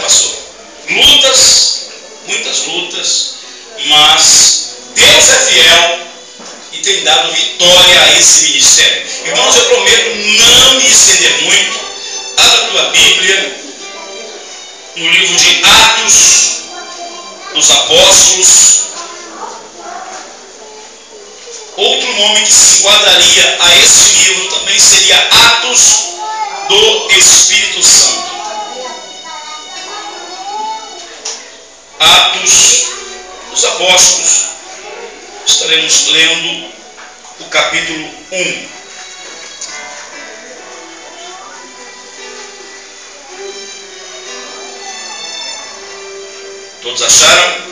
pastor? Lutas, muitas lutas, mas Deus é fiel e tem dado vitória a esse ministério. Irmãos, eu prometo não me estender muito. Abra a tua Bíblia no livro de Atos dos Apóstolos. Outro nome que se enquadraria a esse livro também seria Atos do Espírito Santo. Atos dos Apóstolos. Estaremos lendo o capítulo 1. Todos acharam?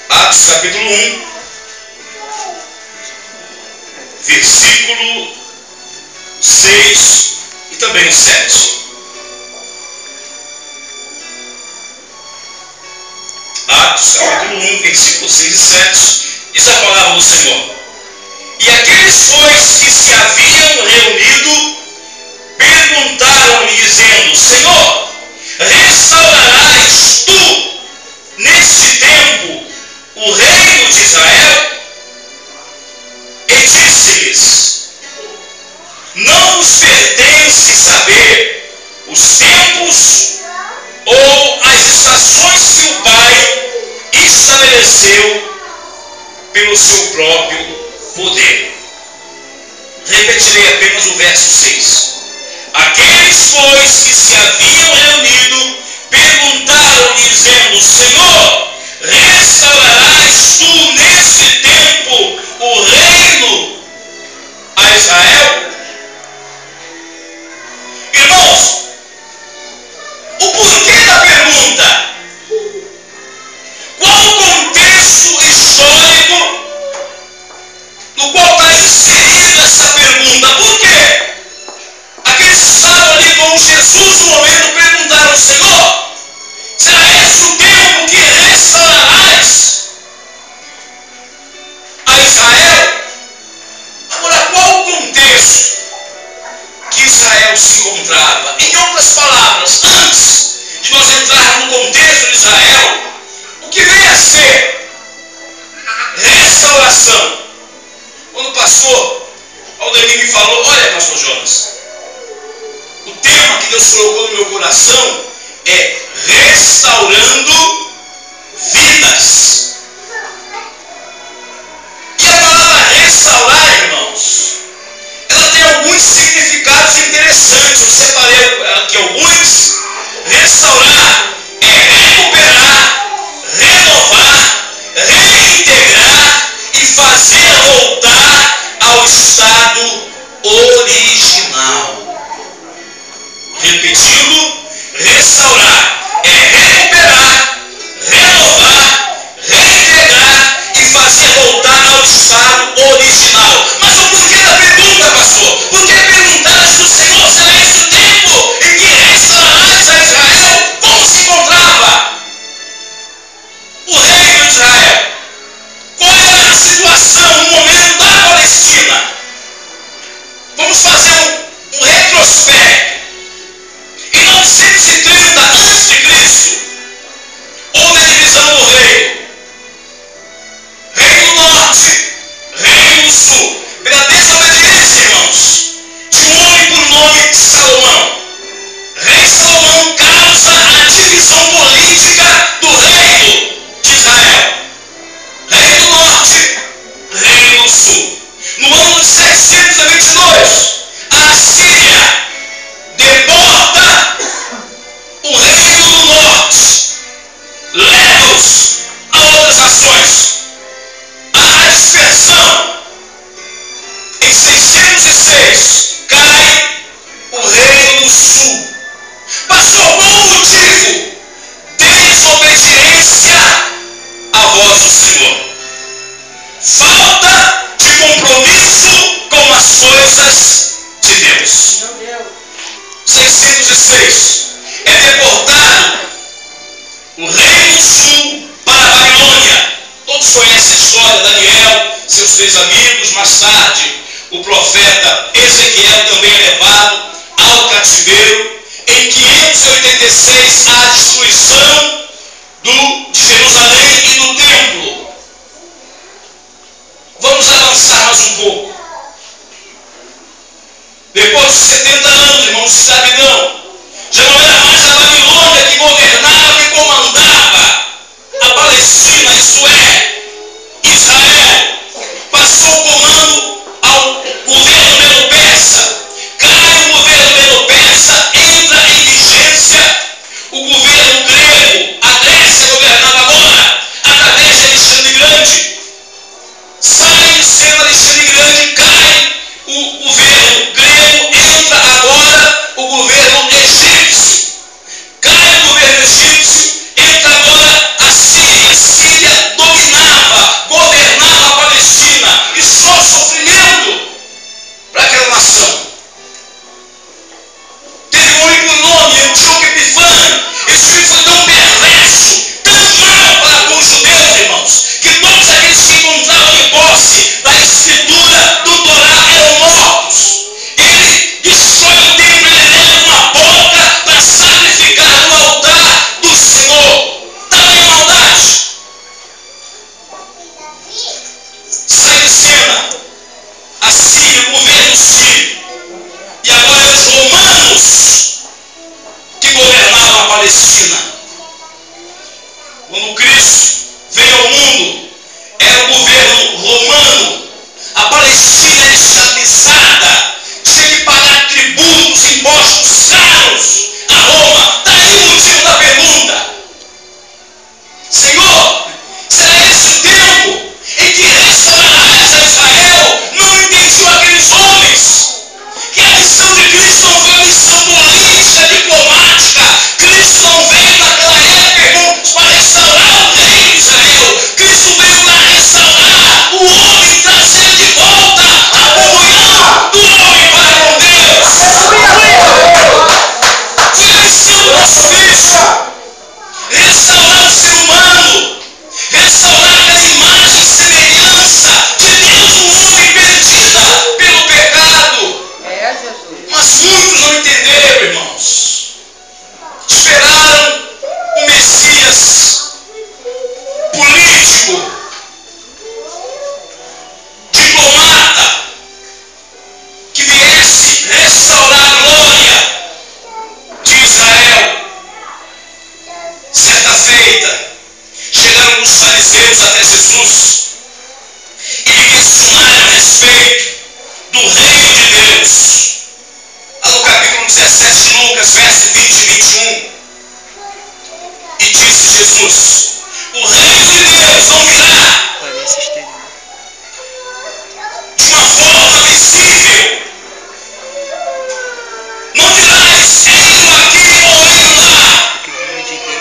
Atos capítulo 1, versículo 6 e também o 7. Atos capítulo 1, versículo 6 e 7, diz a palavra do Senhor. E aqueles, pois, que se haviam reunido, perguntaram-lhe, dizendo: Senhor, restaurarás tu, neste tempo, o reino de Israel? E disse-lhes: não vos pertence saber os tempos ou as estações que o Pai estabeleceu pelo seu próprio poder. Repetirei apenas o verso 6. Aqueles, pois, que se haviam reunido, perguntaram-lhe, dizendo: Senhor, restaurarás tu nesse tempo o reino a Israel? Irmãos, o porquê da pergunta? Qual o contexto histórico no qual está inserida essa pergunta? Por quê? Aqueles que estavam ali com Jesus no momento perguntaram: Senhor, será esse o tempo que restaurarás a Israel? Agora, qual o contexto que Israel se encontrava? Em outras palavras, antes de nós entrarmos no contexto de Israel, o que veio a ser restauração? Quando o pastor Aldemir me falou: olha, pastor Jonas, o tema que Deus colocou no meu coração é restaurando vidas. E a palavra restaurar, irmãos, ela tem alguns significados interessantes. Eu separei aqui alguns. Restaurar é recuperar, renovar, reintegrar e fazer voltar ao estado original. Repetindo, restaurar é recuperar, renovar, reintegrar e fazer voltar ao estado original. Mas o porquê da pergunta, pastor? Por que perguntaste do Senhor: será esse o tempo em que restaurarás a Israel? Como se encontrava o reino de Israel? Qual era a situação no momento da Palestina? Vamos fazer um retrospecto. Em 930 a.C., houve a divisão do reino. Reino do Norte, Reino do Sul. Pela desobediência, irmãos, de um homem por nome Salomão. Rei Salomão causa a divisão política do reino de Israel. Reino do Norte, Reino do Sul. No ano de 722, a Assíria deporta o reino do norte, leva-os a outras nações. A dispersão. Em 606 cai o reino do sul. Pastor, qual o motivo? Desobediência à voz do Senhor. Falta de compromisso com as coisas de Deus. 606 é deportado o reino do sul para a Babilônia. Todos conhecem a história. Daniel, seus 3 amigos. Mais tarde, o profeta Ezequiel também é levado ao cativeiro. aos 70 anos, irmãos, de escravidão. Já não era mais a Babilônia que governava, que comandava a Palestina, isto é, Israel. Passou o comando ao governo Medo-Persa. Cai o governo Medo-Persa, entra em vigência o governo grego. A Grécia governava agora através de Alexandre Grande. Sai de cena Alexandre Grande, cai o governo grego, entra agora o governo egípcio. Cai o governo egípcio, entra agora a Síria. A Síria dominava, governava a Palestina, e só sofrimento para aquela nação. Teve um único nome, Antíoco Epifânio. Esse filho foi tão perverso, tão mal para com os judeus, irmãos, que todos aqueles que encontravam em posse da escritura do Torá eram mortos. Ele destrói o templo, ele leva uma porca para sacrificar no altar do Senhor. Tamanha maldade. Sai de cena a Síria, o governo sírio. E agora é os romanos que governavam a Palestina. Quando Cristo veio ao mundo, era o governo romano. A Palestina era escravizada, tinha que pagar tributos, impostos caros a Roma. Daí o motivo da pergunta: Senhor, será esse o tempo em que restaurarás a Israel? Não entendiam aqueles homens que a missão de Cristo não foi uma missão política, diplomática. Cristo não veio naquela época, irmão, para restaurar o reino de Israel. Cristo veio para restaurar o homem, trazer de volta a comunhão do homem para com Deus. Foi a missão do nosso Cristo. Restaurar o ser humano, restaurar aquela imagem e semelhança de Deus no homem, perdida pelo pecado. Mas muitos não entenderam, irmãos. Esperaram o Messias político, diplomata, que viesse restaurar a glória de Israel. Certa feita, chegaram alguns fariseus até Jesus e lhe questionaram a respeito do reino de Deus. Lá no capítulo 17 de Lucas, verso 20 e 21. E disse Jesus: o reino de Deus não virá de uma forma visível. Não dirás, eis-o aqui ou eis-o lá.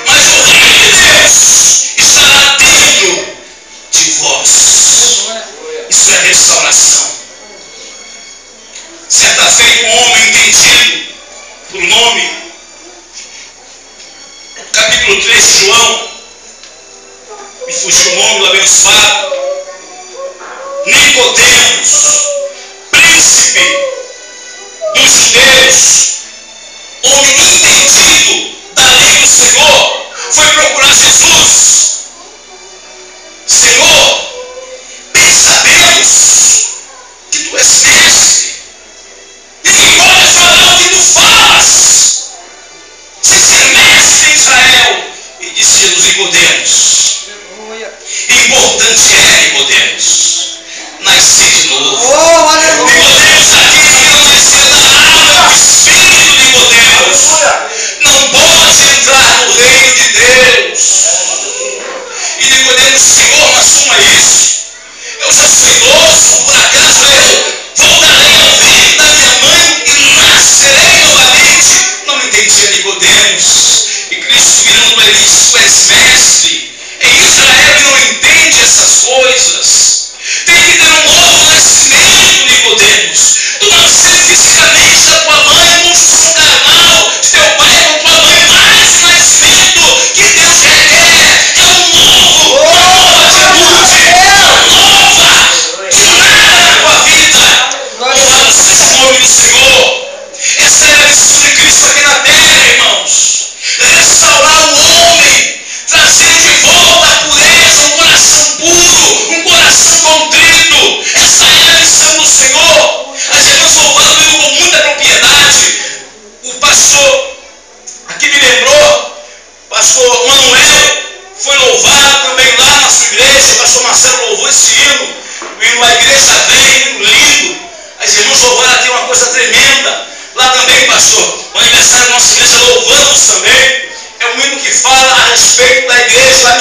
Mas o reino de Deus estará dentro de vós. Isso é restauração. Certa feita, um homem entendido por nome, capítulo 3 de João, me fugiu o nome do abençoado, Nicodemos, príncipe dos judeus, homem entendido da lei do Senhor, foi procurar Jesus. Senhor, bem sabemos que tu és mestre. Ninguém pode falar o que tu falas sem ser mestre em Israel. E disse Jesus: Nicodemos, importante é, Nicodemos, nascer de novo. Nicodemos, aquele que não nasceu da água do Espírito, Nicodemos, não pode entrar no reino de Deus. E Nicodemos: Senhor, mas como é isso? Eu já sou idoso, por acaso eu voltarei ao ventre da minha mãe e nascerei novamente? Não entendia Nicodemos. E Cristo virando para ele disse: tu és mestre em Israel e não entende essas coisas. Tem que ter um novo nascimento, Nicodemos. Tu nasceu fisicamente da tua mãe, construção carnal de teu pai com tua mãe, mas o nascimento que Deus requer é um novo, uma nova atitude, uma nova jornada na tua vida. Louvado seja o nome do Senhor. Essa é a missão de Cristo aqui na terra, irmãos. Restaurar o homem, trazer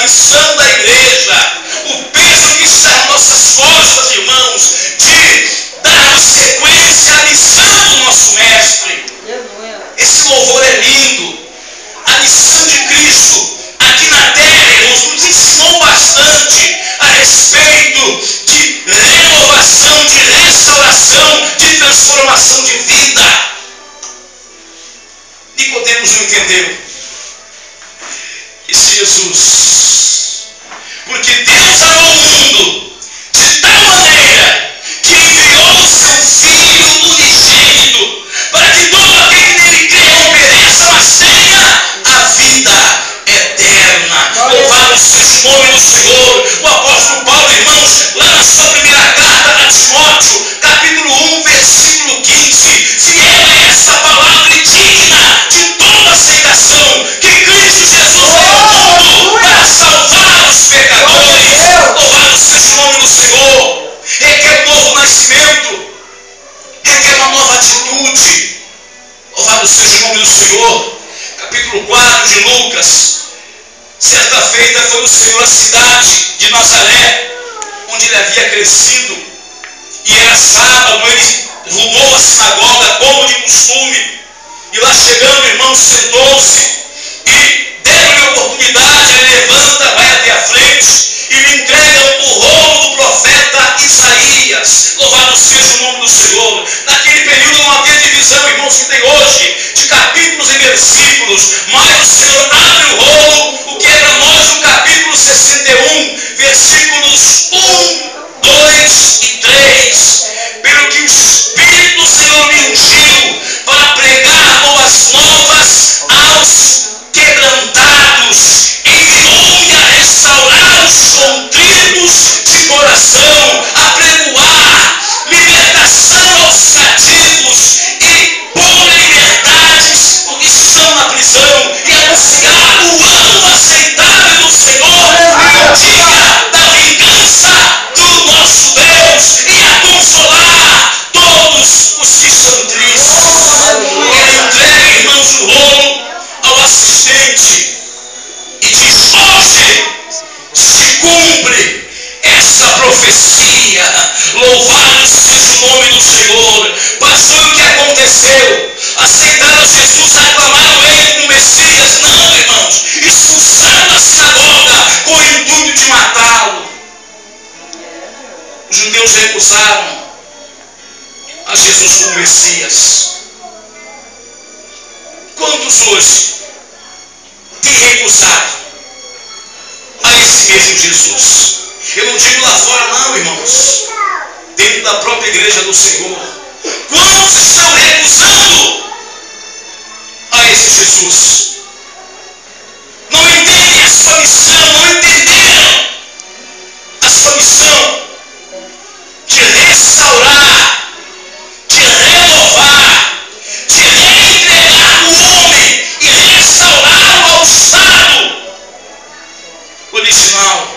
missão da igreja, o peso que está nas nossas costas, irmãos, de dar sequência à missão do nosso Mestre. Esse louvor é lindo. A missão de Cristo aqui na terra, irmãos, nos ensinou bastante a respeito de renovação, de restauração, de transformação de vida. Nicodemos não entendeu esse Jesus, porque Deus amou o mundo de tal maneira que enviou o seu Filho unigênito para que todo aquele que nele crê não pereça, mas tenha a vida eterna. Louvado seja o nome do Senhor. O apóstolo Paulo, irmãos, lá na sua primeira carta a Timóteo, capítulo 1, versículo 15, fiel é essa palavra e digna de toda aceitação, que Cristo Jesus veio ao mundo para salvar os pecadores. Louvado seja o nome do Senhor. Requer um novo nascimento, requer uma nova atitude. Louvado seja o nome do Senhor. Capítulo 4 de Lucas. Certa feita foi o Senhor à cidade de Nazaré, onde ele havia crescido, e era sábado. Ele rumou à sinagoga como de costume, e lá chegando, irmão, sentou-se e deram-lhe a oportunidade. Ele levanta, vai até a frente e lhe entregam o rolo do profeta Isaías. Louvado seja o nome do Senhor. Naquele período não havia divisão, irmãos, que tem hoje, de capítulos e versículos, mas o Senhor abre o rolo, o que é para nós o capítulo 61, versículos 1, 2 e 3. Pelo que o Espírito do Senhor me ungiu para pregar boas novas aos quebrantados, enviou-me a restaurar os contritos de coração, a pregoar libertação aos cativos e pôr em liberdade os que estão na prisão, e anunciar o ano aceitável do Senhor e o dia da vingança do nosso Deus, e a consolar todos os que estão tristes. Ele entrega, irmãos, o rolo ao assistente e diz: hoje se cumpre essa profecia. Louvado seja o nome do Senhor. Passou o que aconteceu. Aceitaram Jesus, aclamaram ele como Messias. Não, irmãos, expulsaram da sinagoga com o intuito de matá-lo. Os judeus recusaram a Jesus como Messias. Quantos hoje têm recusado a esse mesmo Jesus? Eu não digo lá fora não, irmãos, dentro da própria igreja do Senhor. Quantos estão recusando a esse Jesus? Não entendem a sua missão, não entenderam a sua missão de restaurar, de renovar, de reentregar o homem e restaurá-lo ao estado original.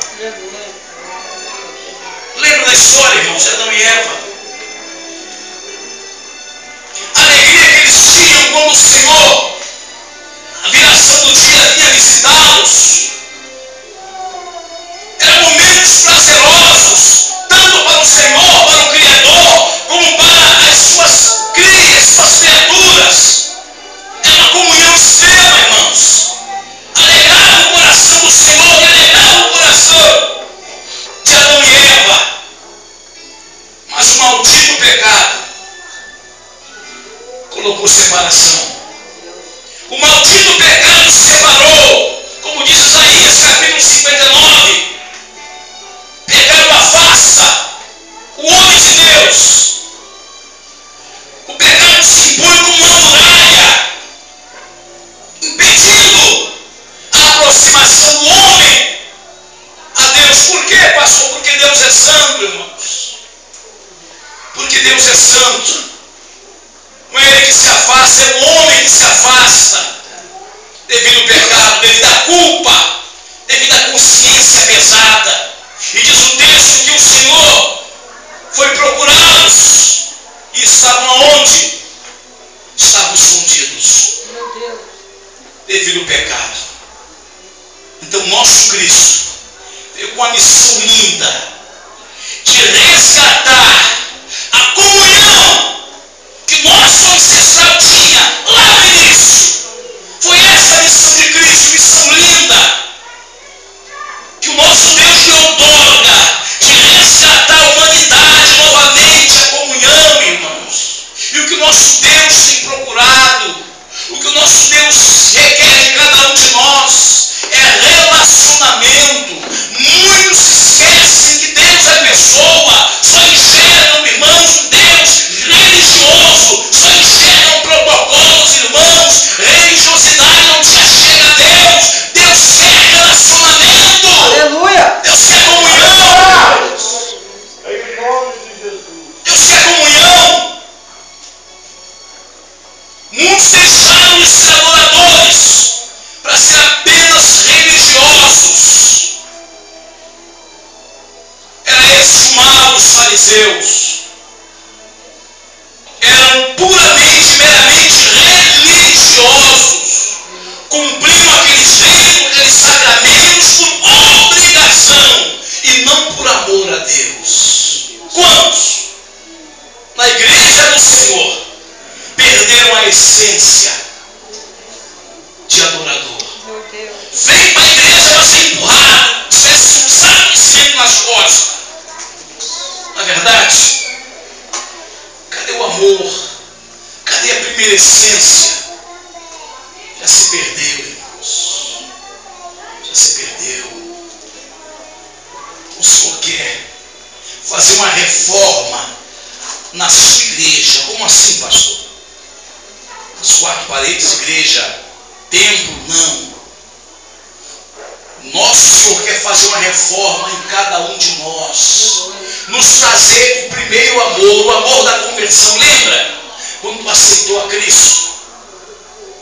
Lembra da história, irmãos, de Adão e Eva? A alegria que eles tinham quando o Senhor, a viração do dia, vinha visitá-los. Eram momentos prazerosos, tanto para o Senhor, para o Criador, como para as suas crias, suas criaturas. É uma comunhão extrema, irmãos. Alegrava o coração do Senhor e alegrava o coração de Adão e Eva. Mas o maldito pecado colocou separação. O maldito pecado separou, como diz Isaías capítulo 59. Pecado afasta o homem de Deus. O pecado se impõe como uma muralha, impedindo a aproximação do homem a Deus. Por quê, pastor? Porque Deus é santo, irmãos. Porque Deus é santo. Não é ele que se afasta, é o homem que se afasta devido ao pecado, devido à culpa, devido à consciência pesada. E diz o texto que o Senhor foi procurá-los e estavam aonde? Estavam escondidos devido ao pecado. Então nosso Cristo veio com uma missão linda de resgatar a comunhão que nosso ancestral tinha lá no início. Foi essa a missão de Cristo, missão linda, que o nosso Deus lhe outorga, de resgatar a humanidade novamente, a comunhão, irmãos. E o que o nosso Deus tem procurado, o que o nosso Deus requer de cada um de nós, é relacionamento. Muitos esquecem que Deus é pessoa, só enxergam, irmãos, um Deus religioso, só enxergam protocolos, irmãos. Religiosidade não te achega a Deus. Deus quer relacionamento. Aleluia. Deus quer comunhão. Deus quer comunhão. Muitos deixaram de ser adoradores para ser apenas religiosos. Era esse o mal dos fariseus. Eram puramente, meramente religiosos. Cumpriam aqueles ritos, aqueles sacramentos por obrigação e não por amor a Deus. Quantos na igreja do Senhor perderam a essência de adorador? Vem para a igreja para ser empurrado, tivesse um saco de cimento nas costas. Na verdade, cadê o amor? Cadê a primeira essência? Já se perdeu, irmãos. Já se perdeu. O Senhor quer fazer uma reforma na sua igreja. Como assim, pastor? As quatro paredes, igreja, templo, não. Nosso Senhor quer fazer uma reforma em cada um de nós. Nos trazer o primeiro amor, o amor da conversão. Lembra? Quando tu aceitou a Cristo?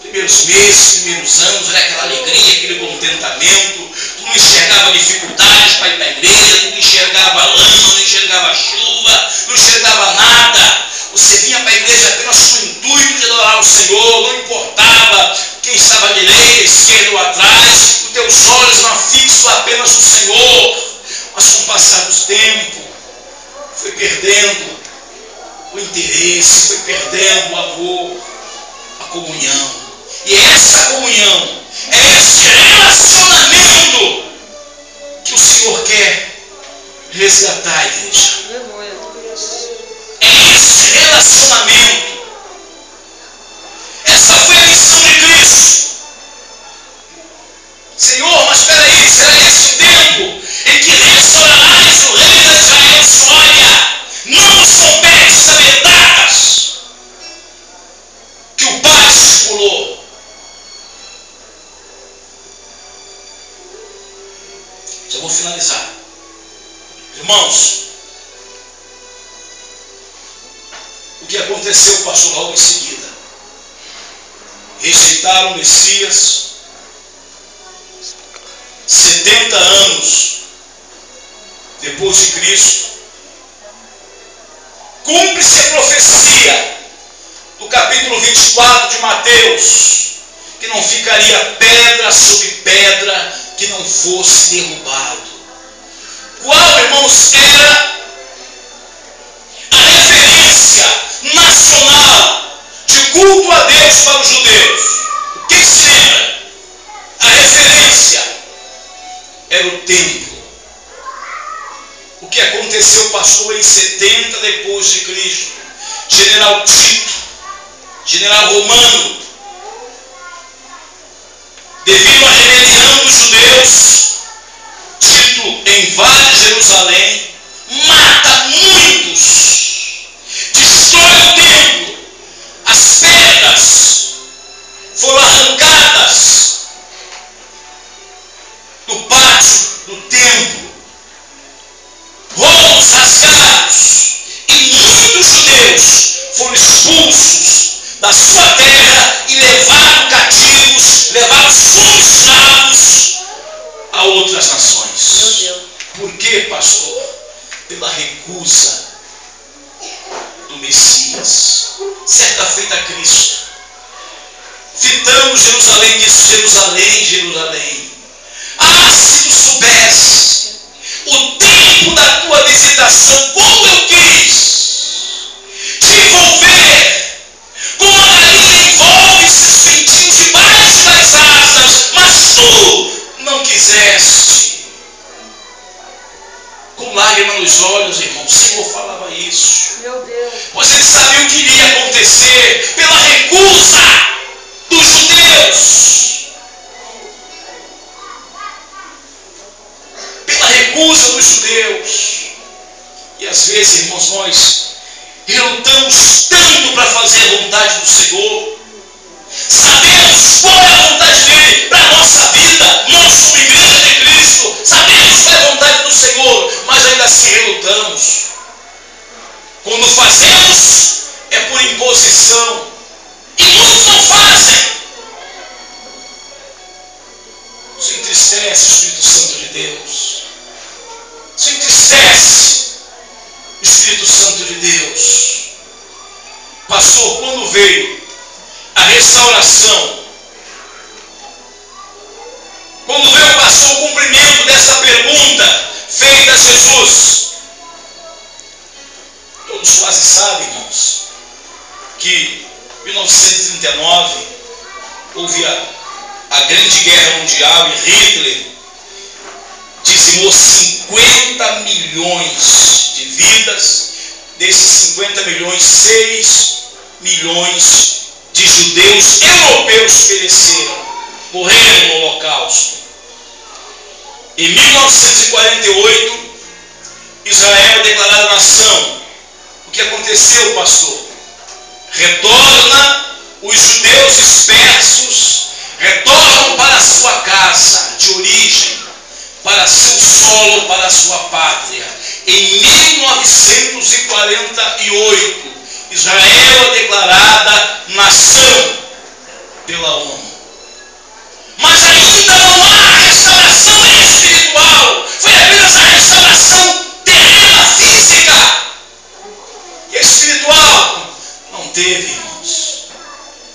Primeiros meses, primeiros anos, era aquela alegria, aquele contentamento. Tu não enxergava dificuldades para ir para a igreja, tu não enxergava lama, não enxergava chuva, não enxergava nada. Você vinha para a igreja apenas com o intuito de adorar o Senhor, não importava quem estava à direita, à esquerda ou atrás, os teus olhos eram fixos apenas no Senhor. Mas com o passar do tempo, foi perdendo o interesse, foi perdendo o amor, a comunhão. E essa comunhão, é esse relacionamento que o Senhor quer resgatar a igreja. É esse relacionamento. Essa foi a missão de Cristo. Senhor, mas espera aí, será esse o tempo em que restaurarás o reino de Israel? Olha, não souberes saber datas que o Pai estipulou. Já vou finalizar. Irmãos, o que aconteceu passou logo em seguida. Rejeitaram o Messias. 70 anos depois de Cristo, cumpre-se a profecia do capítulo 24 de Mateus, que não ficaria pedra sobre pedra que não fosse derrubado. Qual, irmãos, era a referência nacional de culto a Deus para os judeus? O que se lembra? A referência era o templo. O que aconteceu passou em 70 depois de Cristo. General Tito, general romano, devido à rebelião dos judeus, Tito invade Jerusalém, mata muitos, destrói o templo, as pedras foram arrancadas do pátio do templo, rolos rasgados, e muitos judeus foram expulsos da sua terra e levados cativos, levados como escravos a outras nações. Por quê, pastor? Pela recusa do Messias. Certa feita Cristo, fitando Jerusalém, disse: Jerusalém, Jerusalém, judeus, pela recusa dos judeus. E às vezes, irmãos, nós relutamos tanto para fazer a vontade do Senhor. Sabemos qual é a vontade dele para a nossa vida. Nós somos igreja de Cristo. Sabemos qual é a vontade do Senhor, mas ainda assim relutamos. Quando fazemos, é por imposição. E muitos não fazem. Isso entristece o Espírito Santo de Deus. Isso entristece o Espírito Santo de Deus. Pastor, quando veio a restauração, quando veio, pastor, o cumprimento dessa pergunta feita a Jesus, todos quase sabem, irmãos, que em 1939 houve a Grande Guerra Mundial e Hitler dizimou 50 milhões de vidas. Desses 50 milhões, 6 milhões de judeus europeus pereceram, morreram no Holocausto. Em 1948, Israel é declarada nação. O que aconteceu, pastor? Retorna os judeus dispersos, retornam para a sua casa de origem, para seu solo, para a sua pátria. Em 1948, Israel é declarada nação pela ONU. Mas ainda não há restauração espiritual. Foi apenas a restauração terrena, física. E a espiritual não teve, irmãos.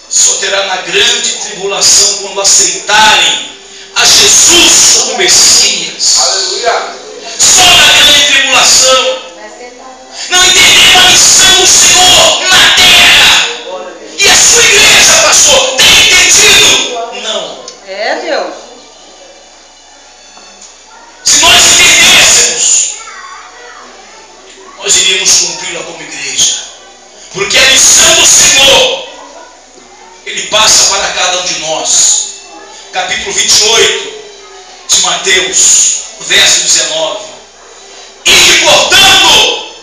Só terá na grande tribulação, quando aceitarem a Jesus como Messias. Aleluia. Só na grande tribulação. Não entenderam a missão do Senhor na terra. E a sua igreja, pastor, tem entendido? Não. É, Deus. Se nós entendêssemos, nós iríamos cumpri-la como igreja. Porque a missão do Senhor, Ele passa para cada um de nós. Capítulo 28 de Mateus, verso 19. E, portanto,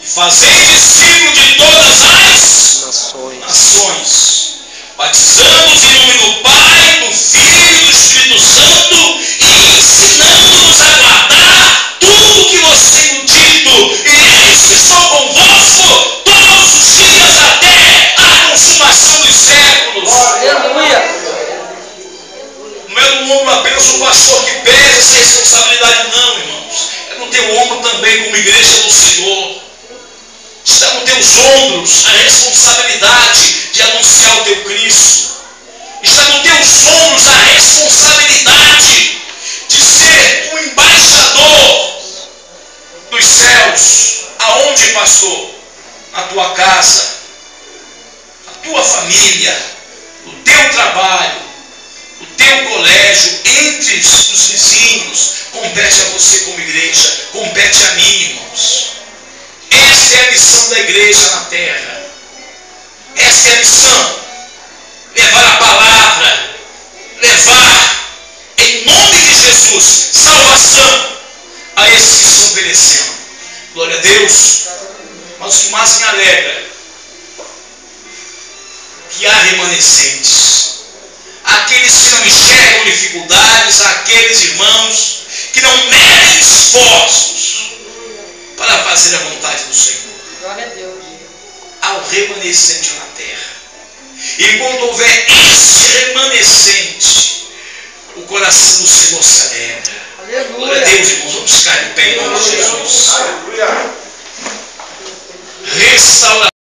e fazei discípulos de todas as nações, batizando-os em nome do Pai, do Filho e do Espírito Santo, e ensinando-nos a guardar tudo o que vos tenho dito. E eis que sou convosco todos os dias até a consumação dos séculos. Aleluia. Não é no ombro apenas o pastor que pesa essa responsabilidade, não, irmãos. É no teu ombro também, como igreja do Senhor. Está nos teus ombros a responsabilidade de anunciar o teu Cristo. Está nos teus ombros a responsabilidade de ser um embaixador dos céus. Aonde, pastor? Na tua casa, na tua família, no teu trabalho, no teu colégio, entre os vizinhos. Compete a você como igreja, compete a mim, irmãos. Essa é a missão da igreja na terra. Essa é a missão. Levar a palavra, levar em nome de Jesus salvação a esses que estão perecendo. Glória a Deus. Mas o que mais me alegra, que há remanescentes. Aqueles que não enxergam dificuldades, aqueles irmãos que não medem esforços para fazer a vontade do Senhor. Glória a Deus. Há um remanescente na terra. E quando houver esse remanescente, o coração do Senhor se alegra. Aleluia. Glória a Deus, irmãos. Vamos ficar de pé em nome de Jesus. Aleluia. Restauração.